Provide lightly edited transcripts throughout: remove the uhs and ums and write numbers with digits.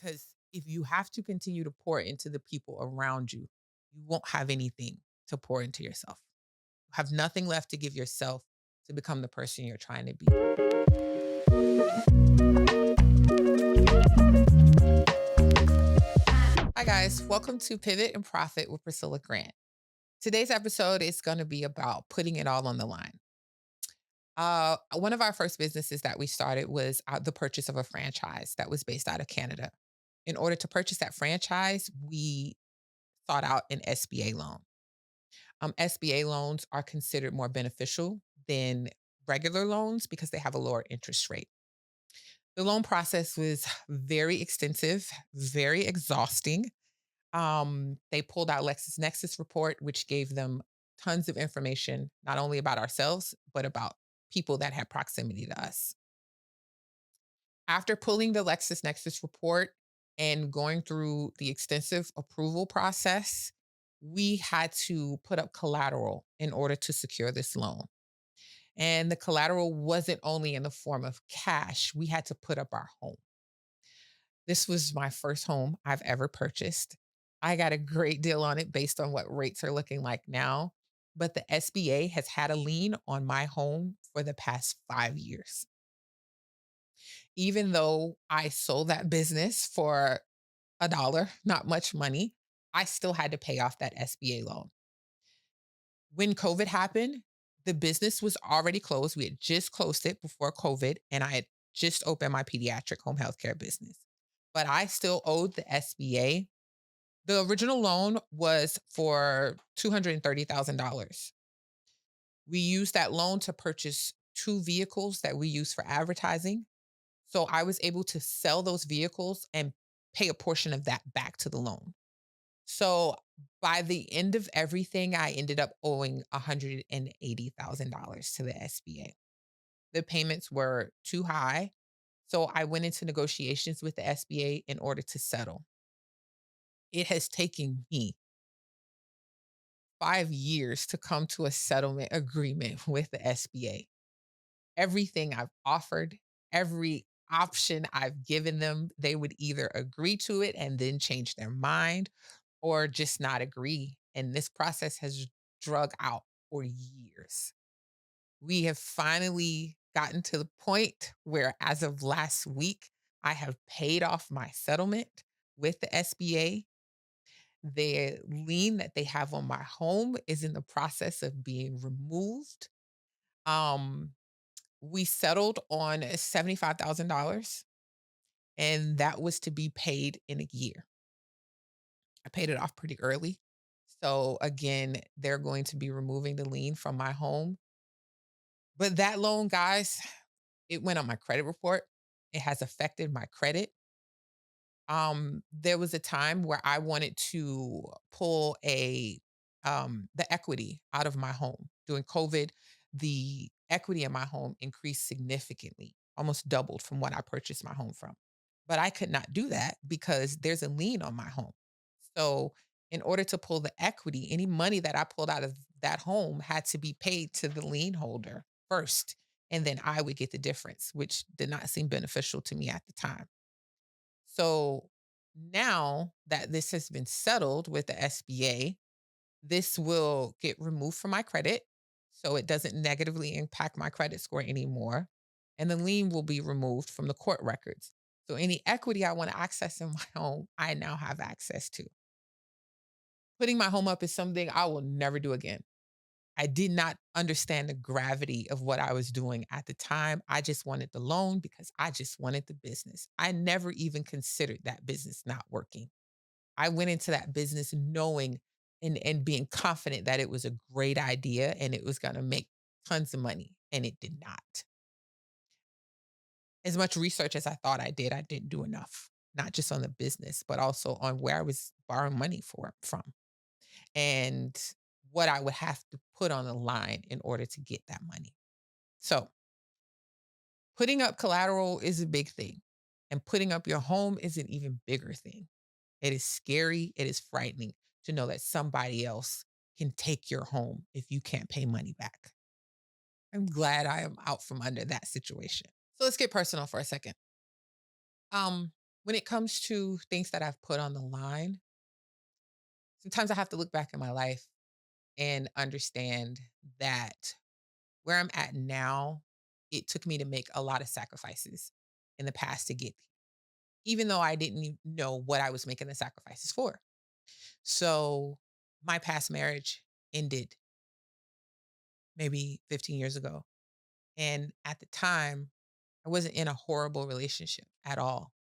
because if you have to continue to pour into the people around you, you won't have anything to pour into yourself. You have nothing left to give yourself to become the person you're trying to be. Hi, guys. Welcome to Pivot and Profit with Priscilla Grant. Today's episode is going to be about putting it all on the line. One of our first businesses that we started was the purchase of a franchise that was based out of Canada. In order to purchase that franchise, we sought out an SBA loan. SBA loans are considered more beneficial than regular loans because they have a lower interest rate. The loan process was very extensive, very exhausting. They pulled out LexisNexis report, which gave them tons of information, not only about ourselves, but about people that had proximity to us. After pulling the LexisNexis report and going through the extensive approval process, we had to put up collateral in order to secure this loan. And the collateral wasn't only in the form of cash, we had to put up our home. This was my first home I've ever purchased. I got a great deal on it based on what rates are looking like now. But the SBA has had a lien on my home for the past 5 years. Even though I sold that business for a dollar, not much money, I still had to pay off that SBA loan. When COVID happened, the business was already closed. We had just closed it before COVID, and I had just opened my pediatric home healthcare business. But I still owed the SBA. The original loan was for $230,000. We used that loan to purchase two vehicles that we use for advertising. So I was able to sell those vehicles and pay a portion of that back to the loan. So by the end of everything, I ended up owing $180,000 to the SBA. The payments were too high. So I went into negotiations with the SBA in order to settle. It has taken me 5 years to come to a settlement agreement with the SBA. Everything I've offered, every option I've given them, they would either agree to it and then change their mind or just not agree. And this process has drug out for years. We have finally gotten to the point where, as of last week, I have paid off my settlement with the SBA. The lien that they have on my home is in the process of being removed. Um, we settled on $75,000, and that was to be paid in a year. I paid it off pretty early. So again, they're going to be removing the lien from my home. But that loan, guys, it went on my credit report. It has affected my credit. There was a time where I wanted to pull the equity out of my home. During COVID, the equity in my home increased significantly, almost doubled from what I purchased my home from. But I could not do that because there's a lien on my home. So in order to pull the equity, any money that I pulled out of that home had to be paid to the lien holder first. And then I would get the difference, which did not seem beneficial to me at the time. So now that this has been settled with the SBA, this will get removed from my credit. So it doesn't negatively impact my credit score anymore. And the lien will be removed from the court records. So any equity I want to access in my home, I now have access to. Putting my home up is something I will never do again. I did not understand the gravity of what I was doing at the time. I just wanted the loan because I just wanted the business. I never even considered that business not working. I went into that business knowing and being confident that it was a great idea and it was going to make tons of money, and it did not. As much research as I thought I didn't do enough, not just on the business, but also on where I was borrowing money from and what I would have to put on the line in order to get that money. So, putting up collateral is a big thing, and putting up your home is an even bigger thing. It is scary, it is frightening to know that somebody else can take your home if you can't pay money back. I'm glad I am out from under that situation. So let's get personal for a second. When it comes to things that I've put on the line, sometimes I have to look back in my life and understand that where I'm at now, it took me to make a lot of sacrifices in the past to get, even though I didn't know what I was making the sacrifices for. So my past marriage ended maybe 15 years ago. And at the time, I wasn't in a horrible relationship at all.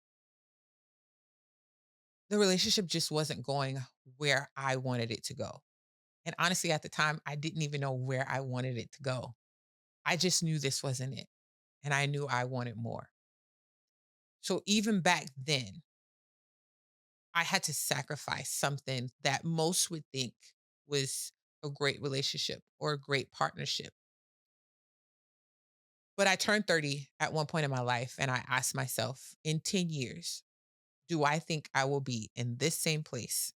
The relationship just wasn't going where I wanted it to go. And honestly, at the time, I didn't even know where I wanted it to go. I just knew this wasn't it. And I knew I wanted more. So even back then, I had to sacrifice something that most would think was a great relationship or a great partnership. But I turned 30 at one point in my life and I asked myself, in 10 years, do I think I will be in this same place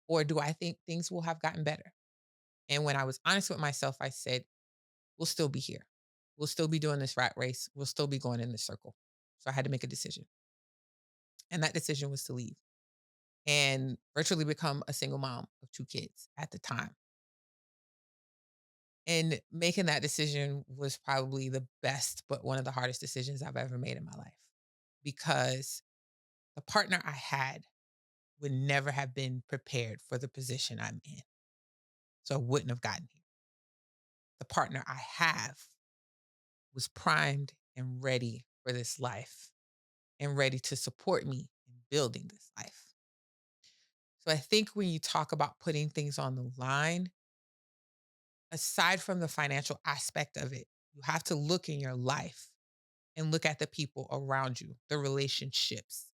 or do I think things will have gotten better? And when I was honest with myself, I said, we'll still be here. We'll still be doing this rat race. We'll still be going in this circle. So I had to make a decision. And that decision was to leave and virtually become a single mom of two kids at the time. And making that decision was probably the best, but one of the hardest decisions I've ever made in my life because the partner I had would never have been prepared for the position I'm in. So I wouldn't have gotten here. The partner I have was primed and ready for this life and ready to support me in building this life. So I think when you talk about putting things on the line, aside from the financial aspect of it, you have to look in your life and look at the people around you, the relationships.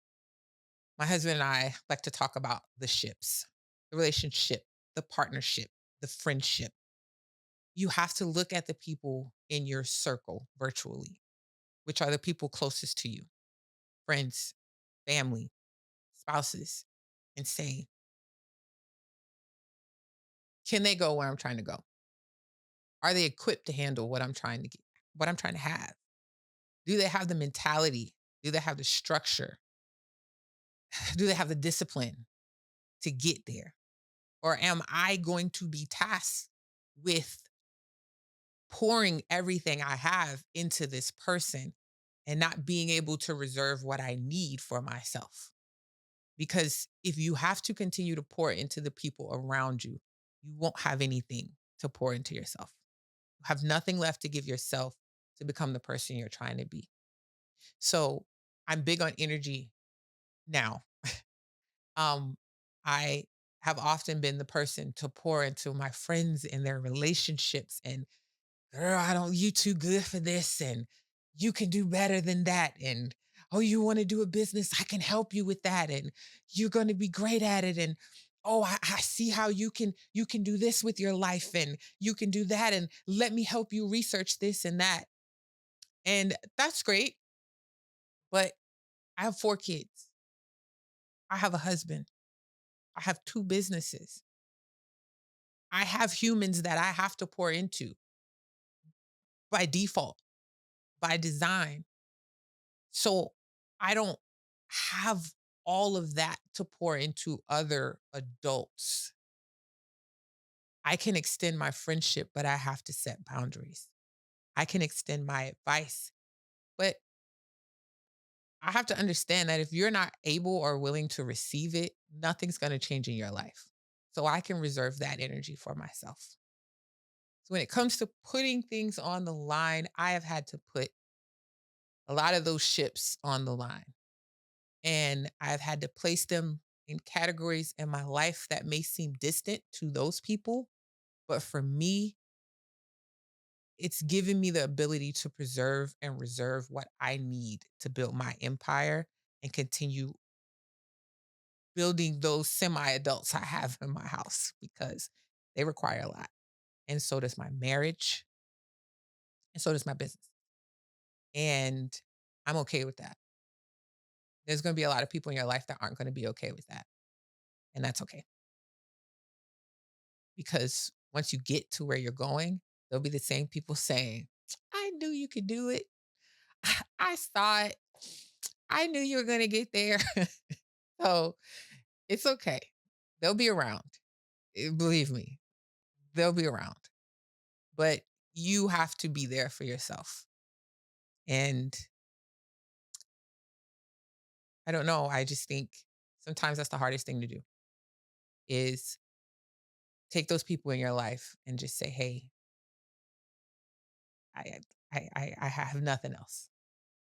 My husband and I like to talk about the ships, the relationship, the partnership, the friendship. You have to look at the people in your circle virtually, which are the people closest to you, friends, family, spouses, and say, can they go where I'm trying to go? Are they equipped to handle what I'm trying to get, what I'm trying to have? Do they have the mentality? Do they have the structure? Do they have the discipline to get there? Or am I going to be tasked with pouring everything I have into this person and not being able to reserve what I need for myself? Because if you have to continue to pour into the people around you, you won't have anything to pour into yourself. You have nothing left to give yourself to become the person you're trying to be. So I'm big on energy now. Um, I have often been the person to pour into my friends and their relationships and girl, I don't, you too good for this. And you can do better than that. And oh, you want to do a business? I can help you with that. And you're going to be great at it. And oh, I see how you can do this with your life and you can do that. And let me help you research this and that. And that's great. But I have 4 kids. I have a husband. I have 2 businesses. I have humans that I have to pour into by default, by design. So I don't have all of that to pour into other adults. I can extend my friendship, but I have to set boundaries. I can extend my advice, but I have to understand that if you're not able or willing to receive it, nothing's going to change in your life. So I can reserve that energy for myself. So when it comes to putting things on the line, I have had to put a lot of those ships on the line. And I've had to place them in categories in my life that may seem distant to those people. But for me, it's given me the ability to preserve and reserve what I need to build my empire and continue building those semi adults I have in my house because they require a lot. And so does my marriage, and so does my business. And I'm okay with that. There's going to be a lot of people in your life that aren't going to be okay with that. And that's okay. Because once you get to where you're going, there'll be the same people saying, I knew you could do it. I saw it. I knew you were gonna get there. So it's okay. They'll be around. Believe me, they'll be around. But you have to be there for yourself. And I don't know. I just think sometimes that's the hardest thing to do is take those people in your life and just say, hey, I I have nothing else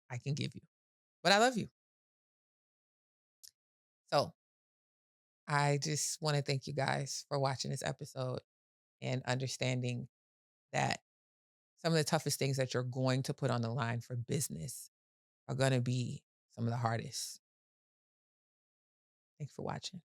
I can give you. But I love you. So I just want to thank you guys for watching this episode and understanding that some of the toughest things that you're going to put on the line for business are going to be some of the hardest. Thanks for watching.